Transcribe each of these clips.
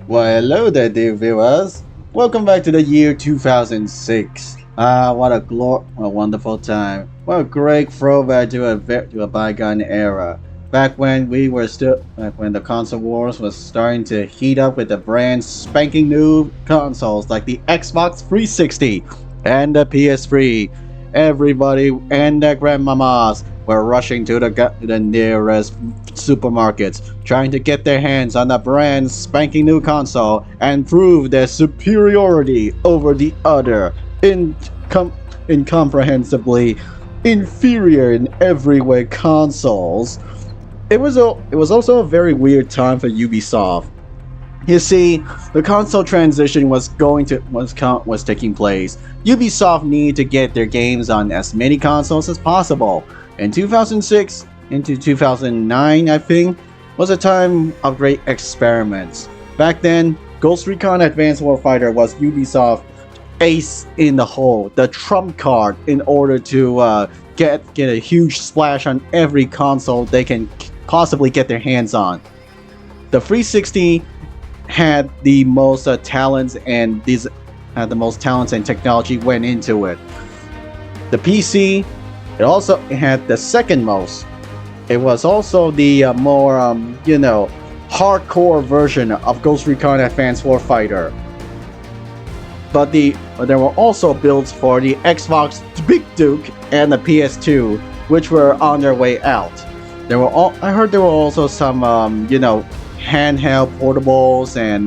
Well, hello there, dear viewers. Welcome back to the year 2006. What a wonderful time. What a great throwback to a bygone era. Back when the console wars was starting to heat up with the brand spanking new consoles like the Xbox 360 and the PS3. Everybody and their grandmamas were rushing to the nearest supermarkets, trying to get their hands on the brand spanking new console and prove their superiority over the other, incomprehensibly inferior in every way consoles. It was also a very weird time for Ubisoft. You see, the console transition was taking place. Ubisoft needed to get their games on as many consoles as possible. In 2006 into 2009, I think, was a time of great experiments. Back then, Ghost Recon Advanced Warfighter was Ubisoft ace in the hole, the trump card in order to get a huge splash on every console they can possibly get their hands on. The 360 had the most talents and these had the most talents and technology went into it. The PC, it had the second most. It was also the more hardcore version of Ghost Recon Advanced Warfighter. But there were also builds for the Xbox Big Duke and the PS2, which were on their way out. I heard there were also some handheld portables and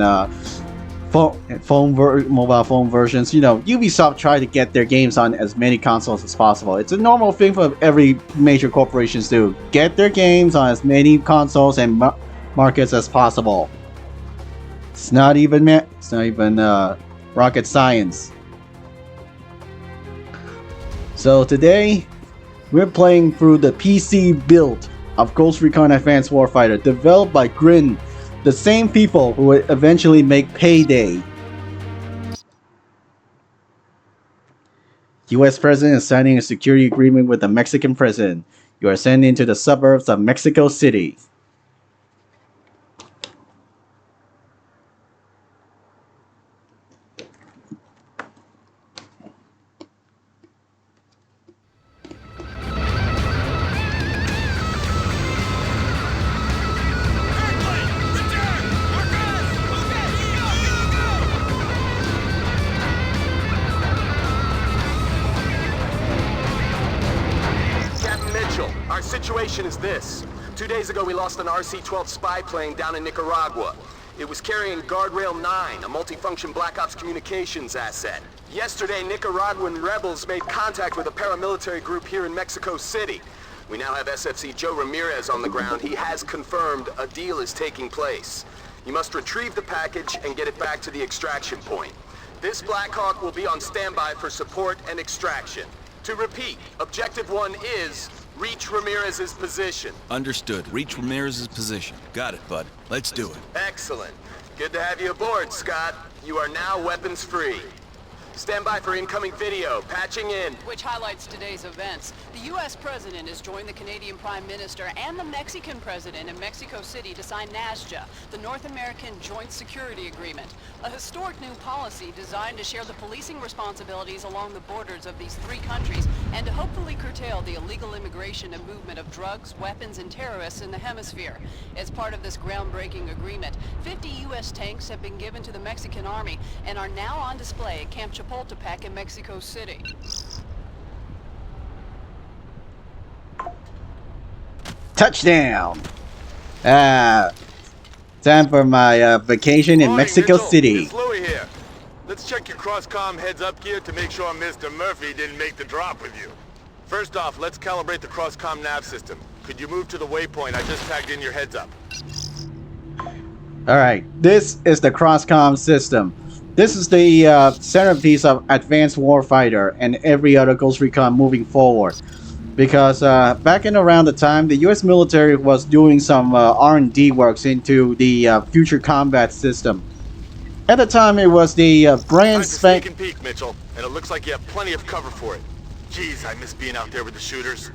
mobile phone versions. Ubisoft tried to get their games on as many consoles as possible. It's a normal thing for every major corporations to get their games on as many consoles and markets as possible. It's not even rocket science. So today, we're playing through the PC build of Ghost Recon Advanced Warfighter, developed by Grin, the same people who would eventually make Payday. US President is signing a security agreement with the Mexican President. You are sent into the suburbs of Mexico City. Our situation is this. 2 days ago, we lost an RC-12 spy plane down in Nicaragua. It was carrying Guardrail IX, a multifunction Black Ops communications asset. Yesterday, Nicaraguan rebels made contact with a paramilitary group here in Mexico City. We now have SFC Joe Ramirez on the ground. He has confirmed a deal is taking place. You must retrieve the package and get it back to the extraction point. This Black Hawk will be on standby for support and extraction. To repeat, Objective 1 is reach Ramirez's position. Understood. Reach Ramirez's position. Got it, bud. Let's do it. Excellent. Good to have you aboard, Scott. You are now weapons free. Stand by for incoming video. Patching in. Which highlights today's events. The U.S. President has joined the Canadian Prime Minister and the Mexican President in Mexico City to sign NAJSA, the North American Joint Security Agreement, a historic new policy designed to share the policing responsibilities along the borders of these three countries and to hopefully curtail the illegal immigration and movement of drugs, weapons, and terrorists in the hemisphere. As part of this groundbreaking agreement, 50 U.S. tanks have been given to the Mexican Army and are now on display at Camp Chapultepec in Mexico City. Touchdown! Time for my vacation in Mexico Mitchell. City. It's Louis here. Let's check your cross-comm heads-up gear to make sure Mr. Murphy didn't make the drop with you. First off, let's calibrate the cross-comm nav system. Could you move to the waypoint I just tagged in your heads-up? Alright, this is the cross-comm system. This is the centerpiece of Advanced Warfighter and every other Ghost Recon moving forward. Because back in around the time, the US military was doing some R&D works into the future combat system. At the time, it was the brand Sneak spank... and peek, Mitchell, and it looks like you have plenty of cover for it. Jeez, I miss being out there with the shooters.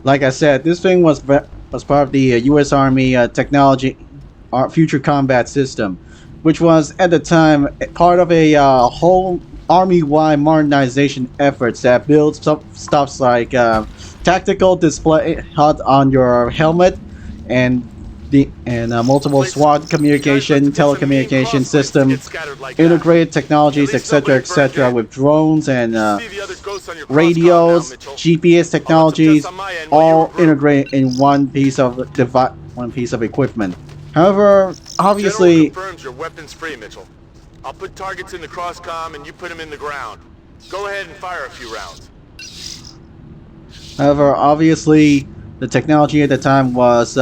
Like I said, this thing was part of the US Army technology our future combat system, which was at the time part of a whole army-wide modernization efforts that builds stuffs like tactical display HUD on your helmet and The multiple place is... SWAT You guys must communication, have hit some mean telecommunication crosswinds to system, get scattered like that. integrated At technologies, least nobody etc., burned etc., in. with drones You and should see the other ghosts on your cross-comm now, radios, Mitchell. GPS I'll run some tests technologies, on my end while you all regroup. integrated in one piece of equipment. However, The General obviously, confirms your weapons free, Mitchell. I'll put targets in the cross-comm and you put them in the ground. Go ahead and fire a few rounds. the technology at the time was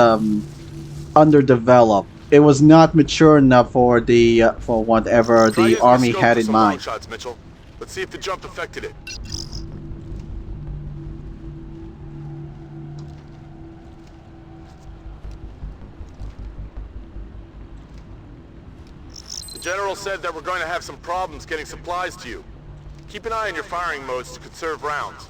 underdeveloped. It was not mature enough for the for whatever Try the using the army scope had for in some long mind. shots, Mitchell. Let's see if the jump affected it. The General said that we're going to have some problems getting supplies to you. Keep an eye on your firing modes to conserve rounds.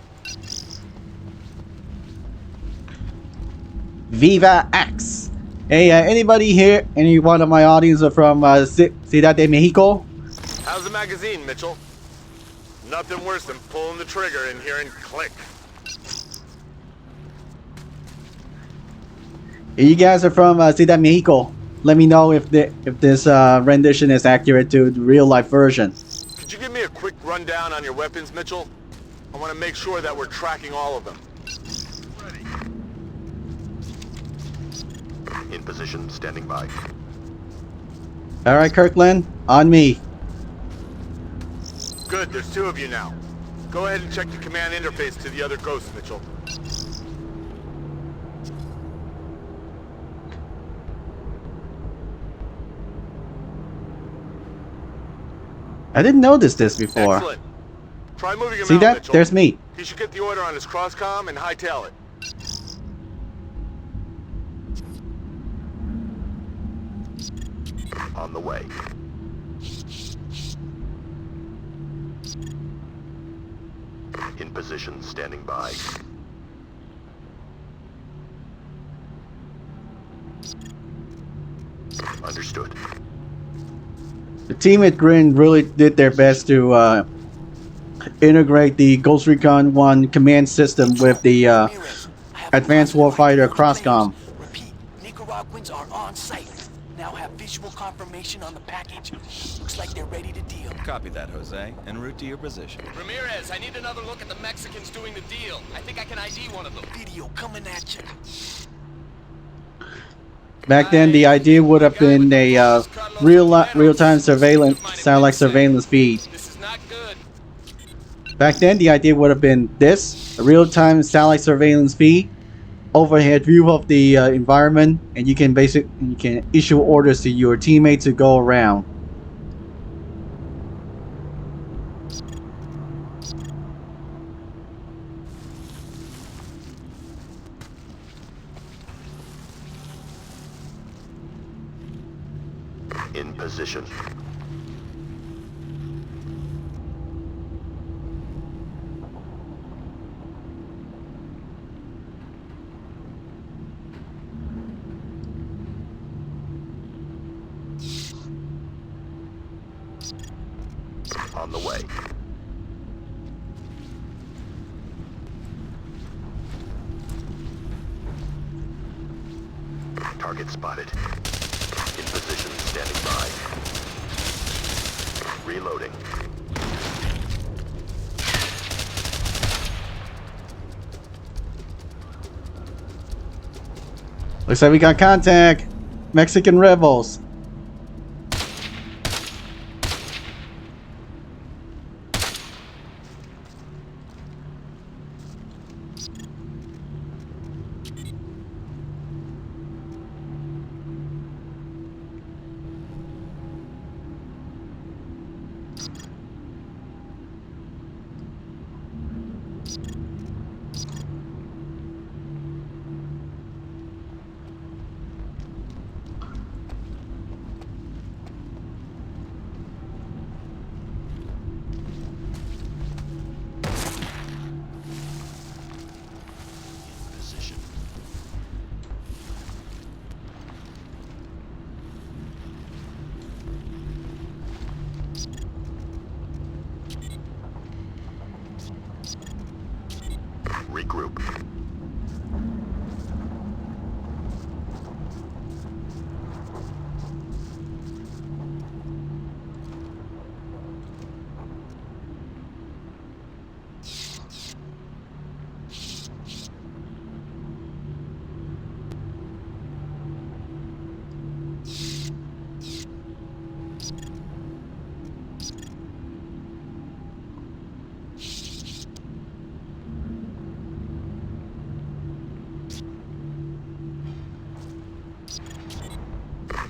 Viva X. Hey, anybody here? Any one of my audience are from Ciudad de Mexico? How's the magazine, Mitchell? Nothing worse than pulling the trigger and hearing click. If you guys are from Ciudad Mexico, let me know if this rendition is accurate to the real life version. Could you give me a quick rundown on your weapons, Mitchell? I want to make sure that we're tracking all of them. In position, standing by. All right, Kirkland, on me. Good, there's two of you now. Go ahead and check the command interface to the other ghosts, Mitchell. I didn't notice this before. Excellent. Try moving him See out, that? Mitchell. There's me. He should get the order on his cross-comm and hightail it. On the way. In position, standing by. Understood. The team at Grin really did their best to integrate the Ghost Recon 1 command system with the Advanced Warfighter Crosscom. Repeat, Nicaraguans are on site. Now have visual confirmation on the package. Looks like they're ready to deal. Copy that, Jose. En route to your position. Ramirez, I need another look at the Mexicans doing the deal. I think I can ID one of them. Video coming at you. Back then, the idea would have been a real-time surveillance, satellite surveillance feed. This is not good. Back then, the idea would have been this: a real-time satellite surveillance feed, overhead view of the environment, and you can issue orders to your teammates to go around. In position. On the way. Target spotted. In position, standing by. Reloading. Looks like we got contact. Mexican rebels. regroup.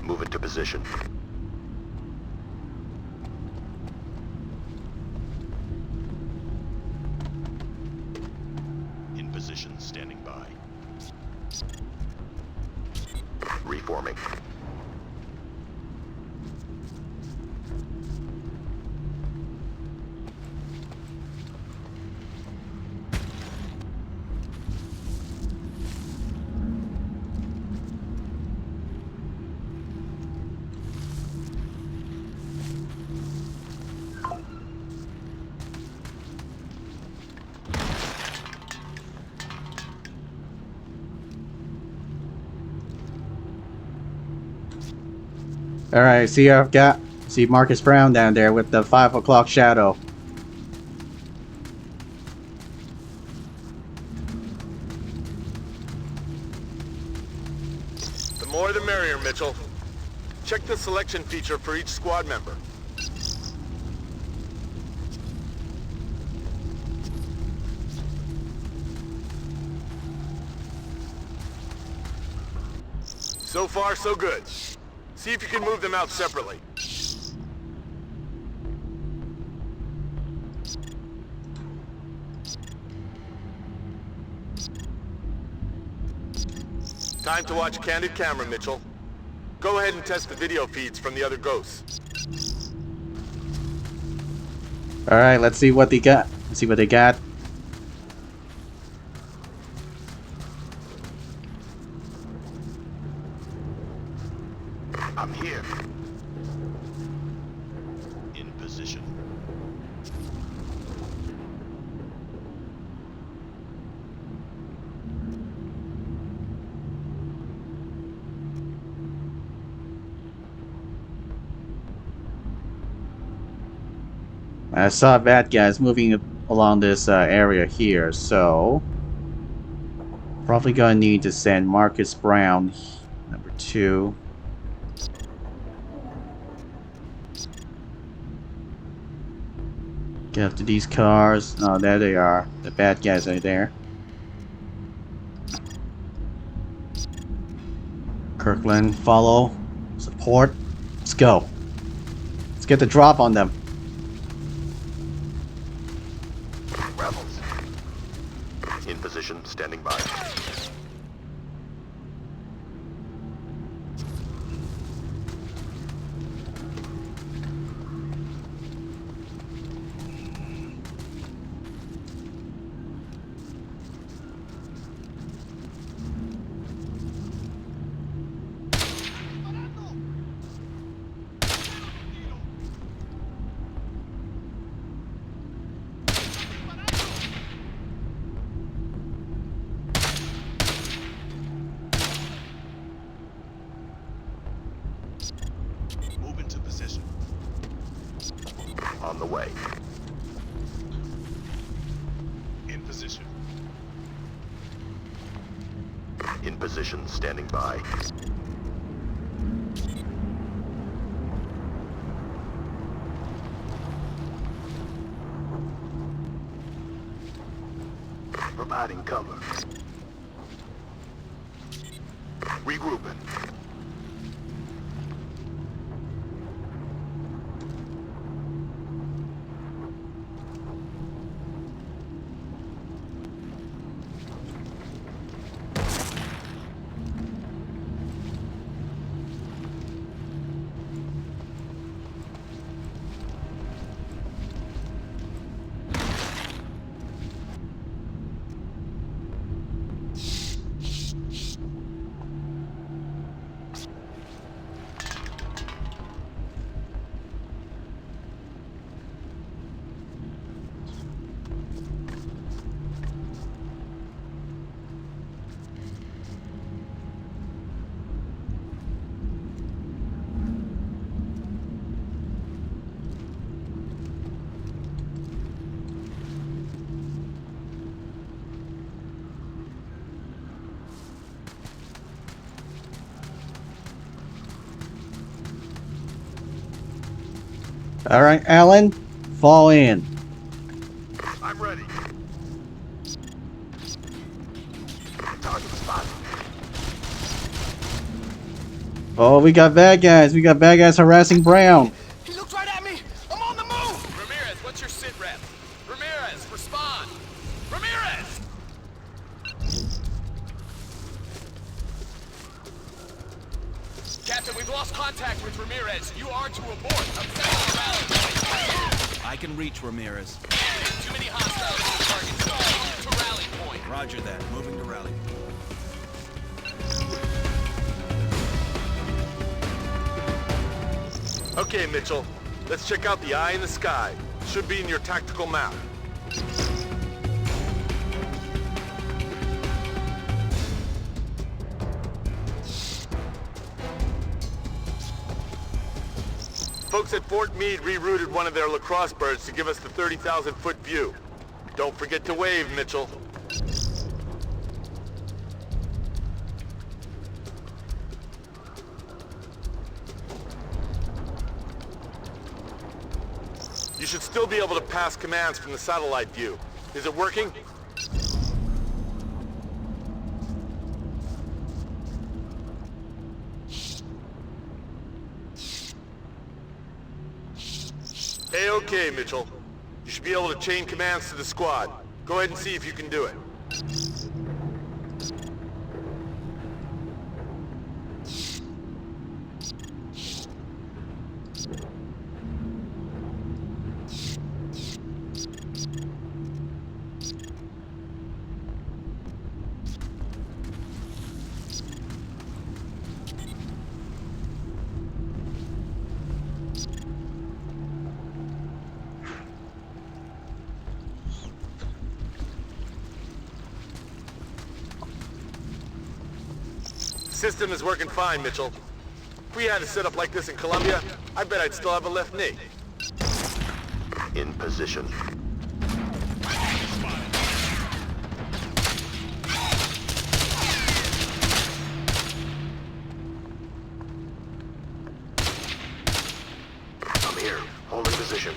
Move into position. In position, standing by. Reforming. All right, see Marcus Brown down there with the 5 o'clock shadow. The more the merrier, Mitchell. Check the selection feature for each squad member. So far, so good. See if you can move them out separately. Time to watch candid camera, Mitchell. Go ahead and test the video feeds from the other ghosts. All right, let's see what they got. Let's see what they got. I'm here. In position. I saw bad guys moving along this area here, so probably gonna need to send Marcus Brown, number 2. Get up to these cars. Oh, there they are. The bad guys are there. Kirkland, follow, support. Let's go. Let's get the drop on them. Rebels. In position, standing by. Move into position. On the way. In position. In position, standing by. Providing cover. Regrouping. Alright, Alan, fall in. I'm ready. Target spotted. Oh, we got bad guys. We got bad guys harassing Brown. He looked right at me! I'm on the move! Ramirez, what's your sit rep? Ramirez, respond! Ramirez! Captain, we've lost contact with Ramirez. You are to abort. I'm setting a rally point. I can reach Ramirez. Too many hostiles on the target zone. Move to rally point. Roger that. Moving to rally. Okay, Mitchell. Let's check out the eye in the sky. Should be in your tactical map. Folks at Fort Meade rerouted one of their lacrosse birds to give us the 30,000-foot view. Don't forget to wave, Mitchell. You should still be able to pass commands from the satellite view. Is it working? A-okay, Mitchell. You should be able to chain commands to the squad. Go ahead and see if you can do it. System is working fine, Mitchell. If we had a setup like this in Colombia, I bet I'd still have a left knee. In position. I'm here. Holding position.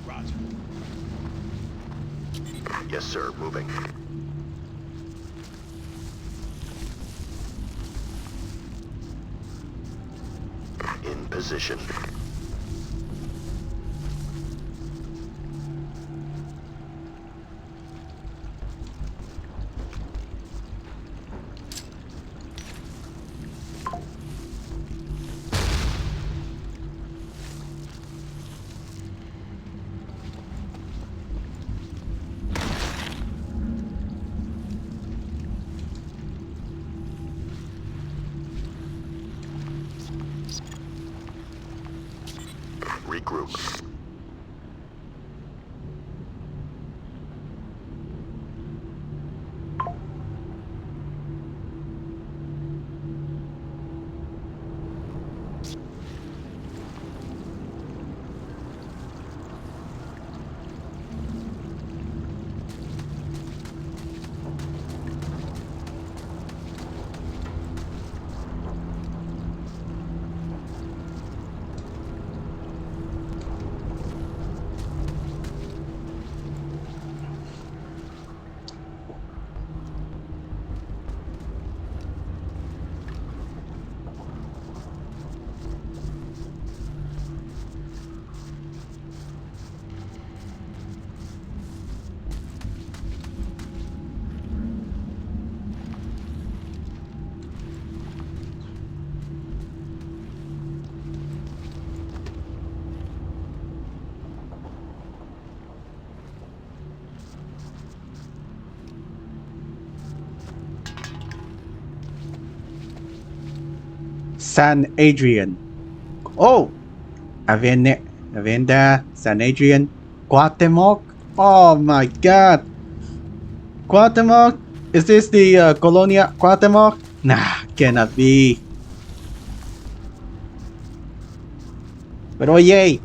Roger. Yes, sir. Moving. In position. Regroup. San Adrian. Oh! Avenda, San Adrian, Guatemala. Oh my god. Guatemala? Is this the Colonia Guatemala? Nah, cannot be. But oye,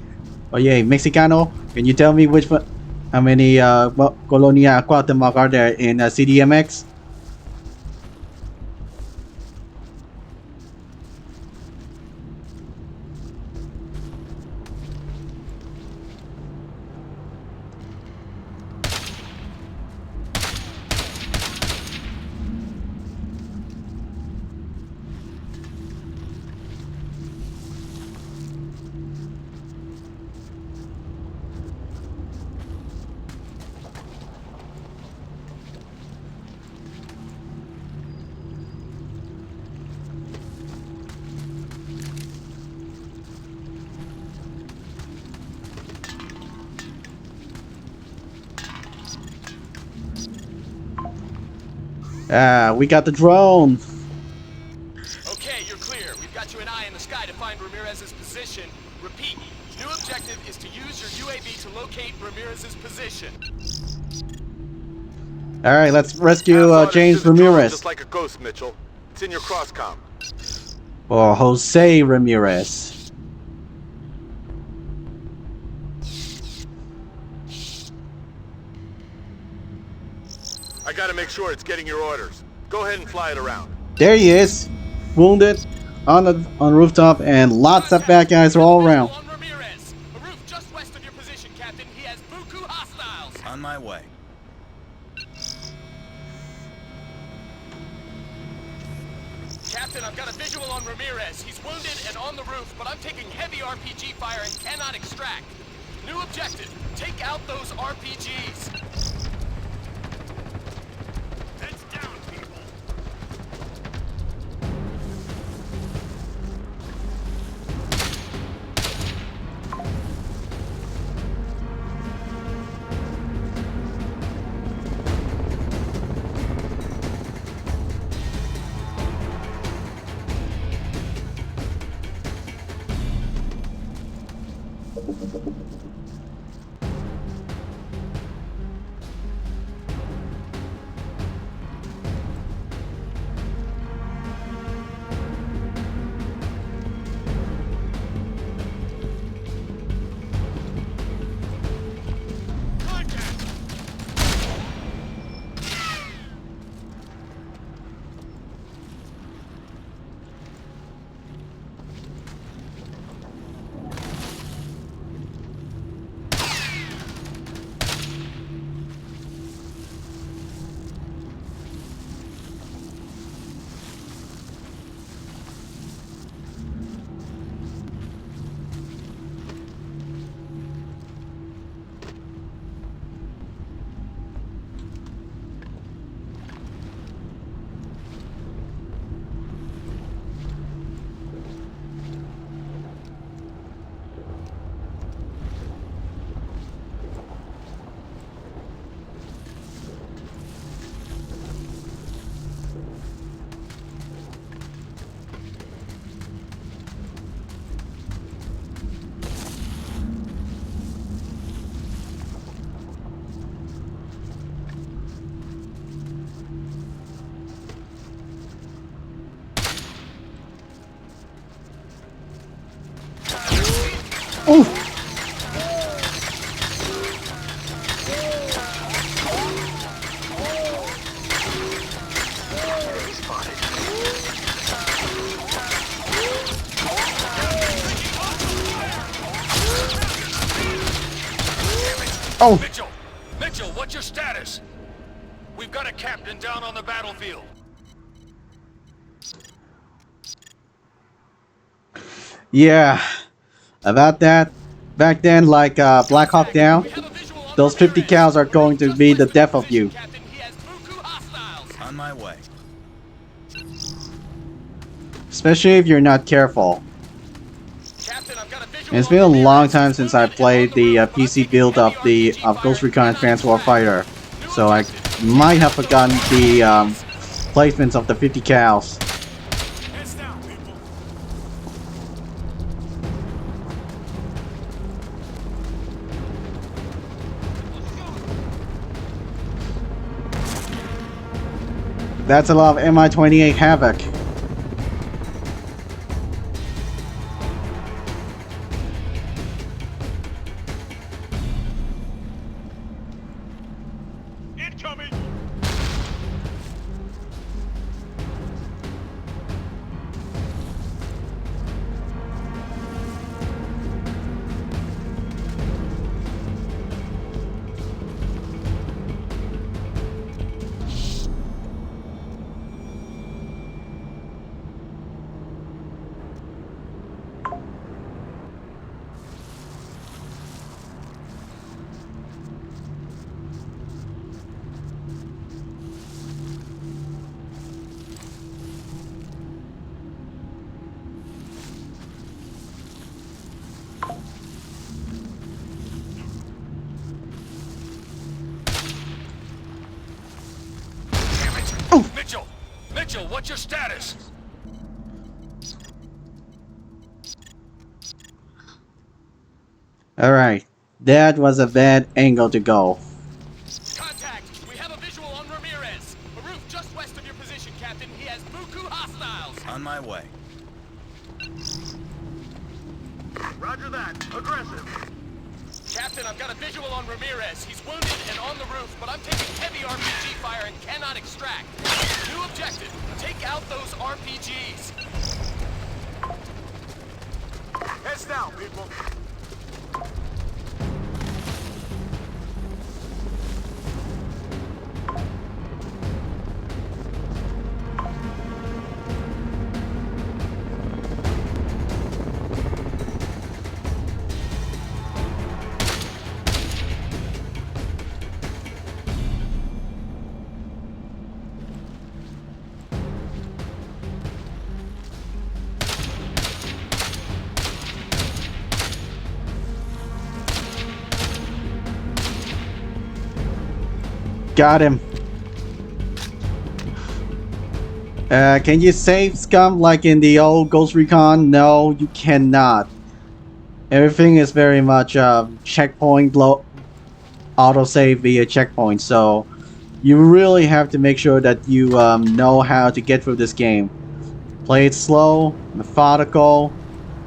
Mexicano, Can you tell me how many Colonia Cuauhtemoc are there in CDMX? We got the drone. Okay, you're clear. We've got you an eye in the sky to find Ramirez's position. Repeat, new objective is to use your UAV to locate Ramirez's position. All right, let's rescue Pass orders James to the drone Ramirez. just like a ghost, Mitchell. It's in your crosscom. Or Jose Ramirez. I gotta make sure it's getting your orders. Go ahead and fly it around. There he is, wounded on the rooftop, and lots of bad guys are all around. On Ramirez, a roof just west of your position, Captain. He has buku hostiles. On my way. Captain, I've got a visual on Ramirez. He's wounded and on the roof, but I'm taking heavy RPG fire and cannot extract. New objective, take out those RPGs. Heads down, people. Oh! Oh! Mitchell, what's your status? We've got a captain down on the battlefield. Yeah, about that. Back then, like Black Hawk Down, those 50 cows are going to be the death of you. Captain, he has buku hostiles. On my way. Especially if you're not careful. Captain, I've got a visual And it's on been a Ramirez. long time since I Wounded and played on the roof, but I'm PC taking build of heavy the RPG Ghost fire Recon and Advanced cannot Warfighter, extract. so I might have forgotten the placements of the 50 cows. Heads down, people. That's a lot of Mi-28 Havoc. Mitchell, what's your status? Alright, that was a bad angle to go. Contact! We have a visual on Ramirez. A roof just west of your position, Captain. He has buku hostiles. On my way. Roger that. Aggressive. Captain, I've got a visual on Ramirez. He's wounded and on the roof, but I'm taking heavy RPG fire and cannot extract. New objective. Take out those RPGs. Heads down, people. Got him. Can you save scum like in the old Ghost Recon? No, you cannot. Everything is very much checkpoint autosave via checkpoint, so you really have to make sure that you know how to get through this game. Play it slow, methodical,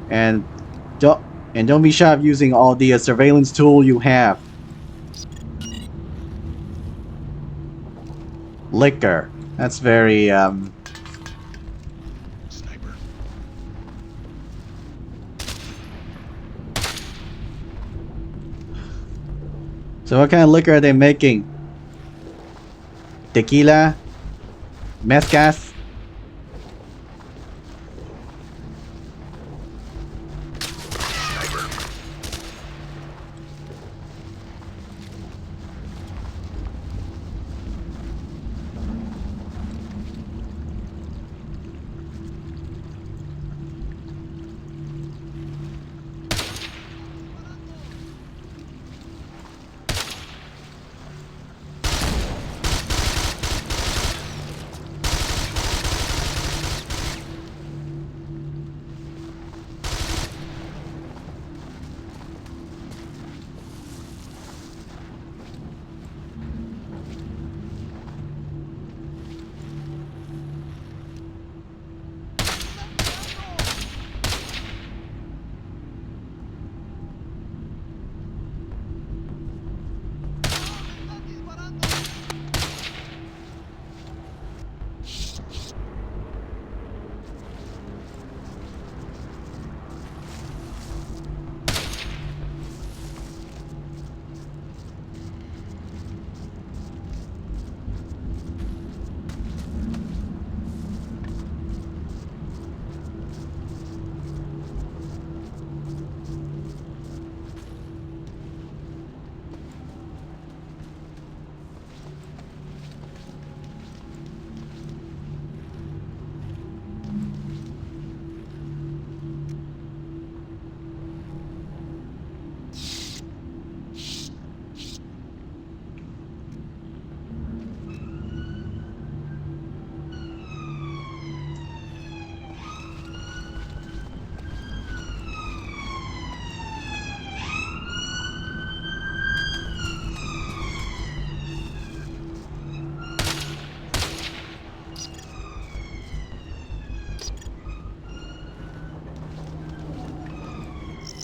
and don't be shy of using all the surveillance tool you have. Liquor. That's very Sniper. So what kind of liquor are they making? Tequila? Mezcal?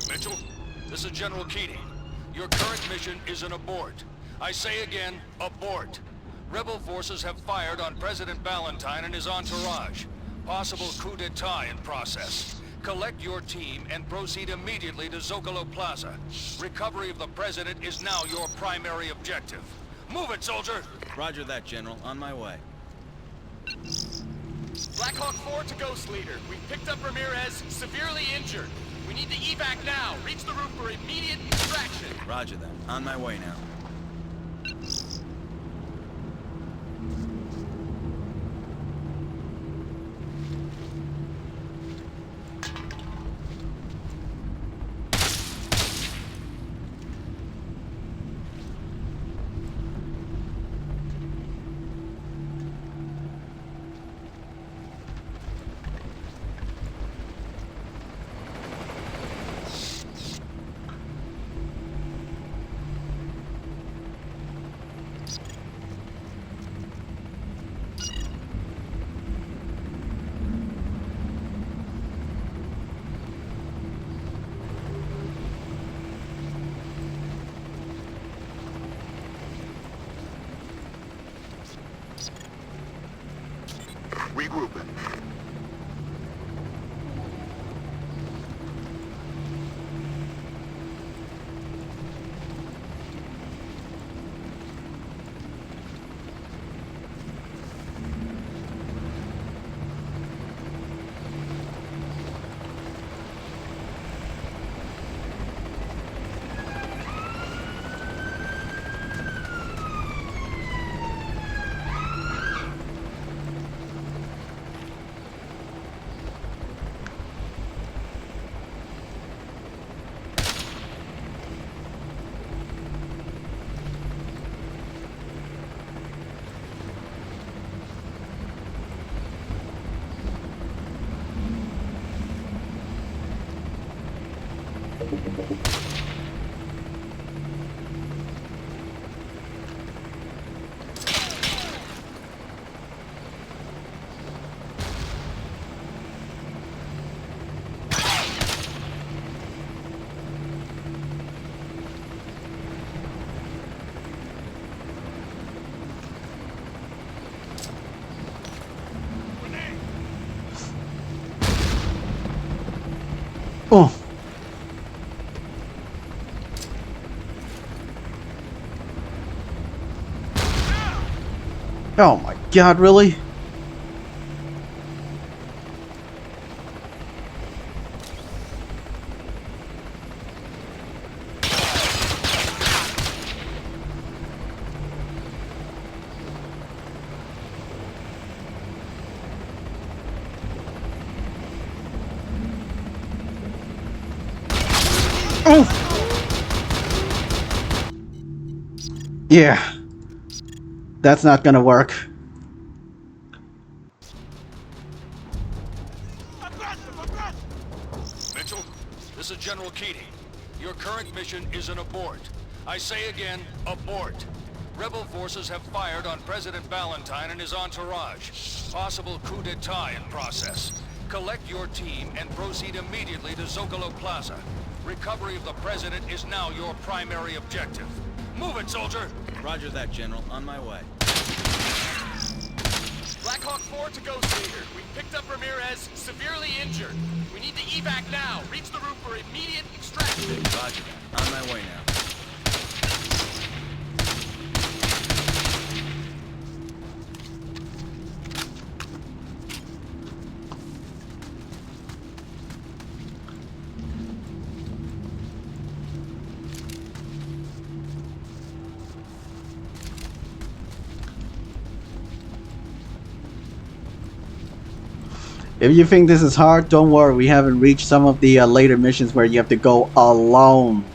Mitchell, this is General Keating. Your current mission is an abort. I say again, abort. Rebel forces have fired on President Ballantyne and his entourage. Possible coup d'etat in process. Collect your team and proceed immediately to Zocalo Plaza. Recovery of the president is now your primary objective. Move it, soldier! Roger that, General. On my way. Black Hawk 4 to Ghost Leader. We picked up Ramirez, severely injured. We need to evac now. Reach the roof for immediate extraction. Roger that. On my way now. regrouping. Oh. Oh my god, really? Oh! Yeah. That's not gonna work. Mitchell, this is General Keating. Your current mission is an abort. I say again, abort. Rebel forces have fired on President Valentine and his entourage. Possible coup d'etat in process. Collect your team and proceed immediately to Zocalo Plaza. Recovery of the president is now your primary objective. Move it, soldier! Roger that, General. On my way. Black Hawk 4 to Ghost Leader. We picked up Ramirez, severely injured. We need to evac now. Reach the roof for immediate extraction. Roger that. On my way now. If you think this is hard, don't worry. We haven't reached some of the later missions where you have to go alone.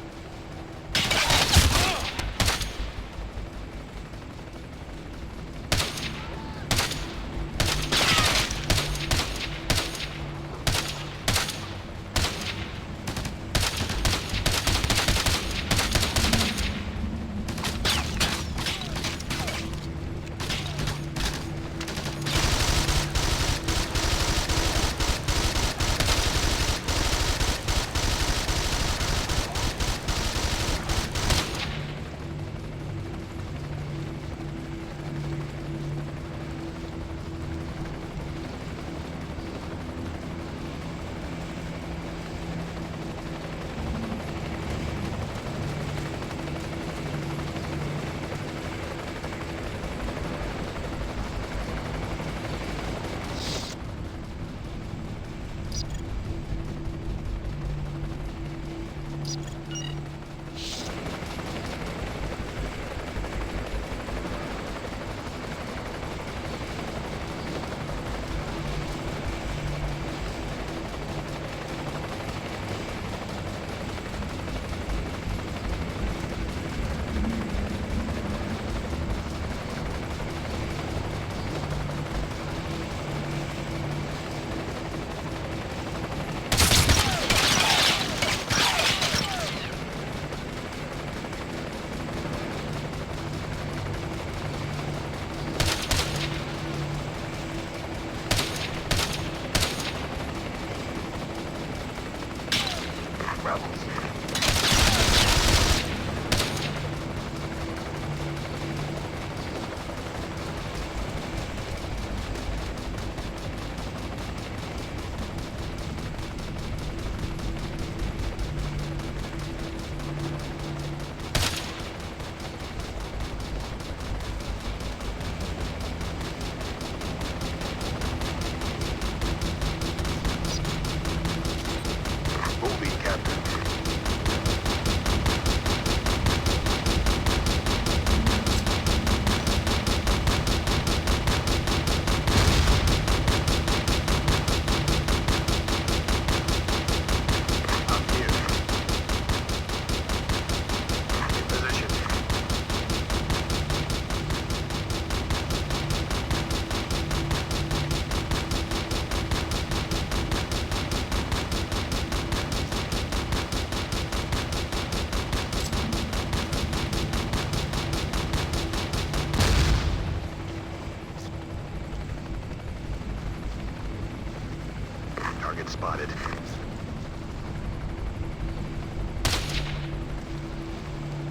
target spotted.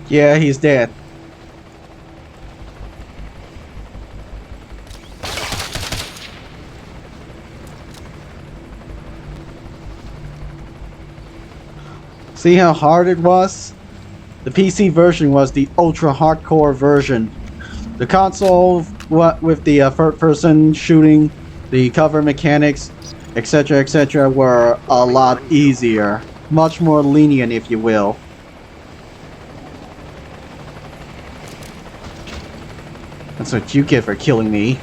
Yeah, he's dead. See how hard it was? The PC version was the ultra hardcore version. The console, what with the third person shooting, the cover mechanics, etc., were a lot easier. Much more lenient, if you will. That's what you get for killing me.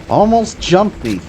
Almost jumped me.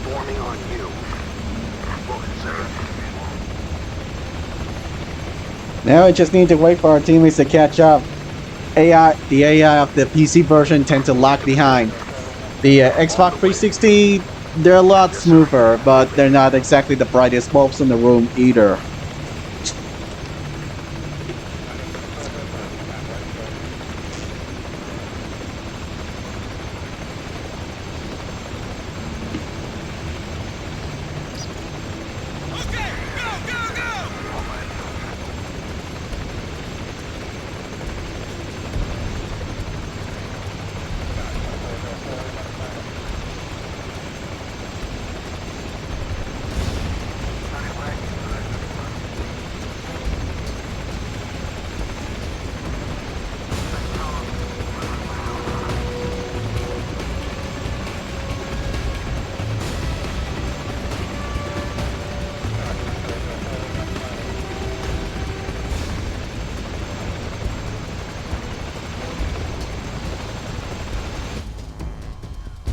Forming on you. Sir. Now we just need to wait for our teammates to catch up. The AI of the PC version tend to lag behind. The Xbox 360, they're a lot smoother, but they're not exactly the brightest bulbs in the room either.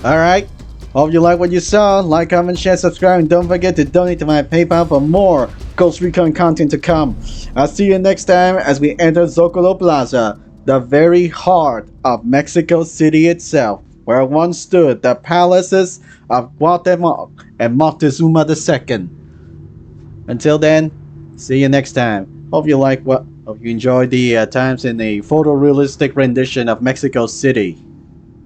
Alright, hope you like what you saw. Like, comment, share, subscribe, and don't forget to donate to my PayPal for more Ghost Recon content to come. I'll see you next time as we enter Zocalo Plaza, the very heart of Mexico City itself, where once stood the palaces of Guatemala and Moctezuma II. Until then, see you next time. Hope you enjoyed the times in a photorealistic rendition of Mexico City.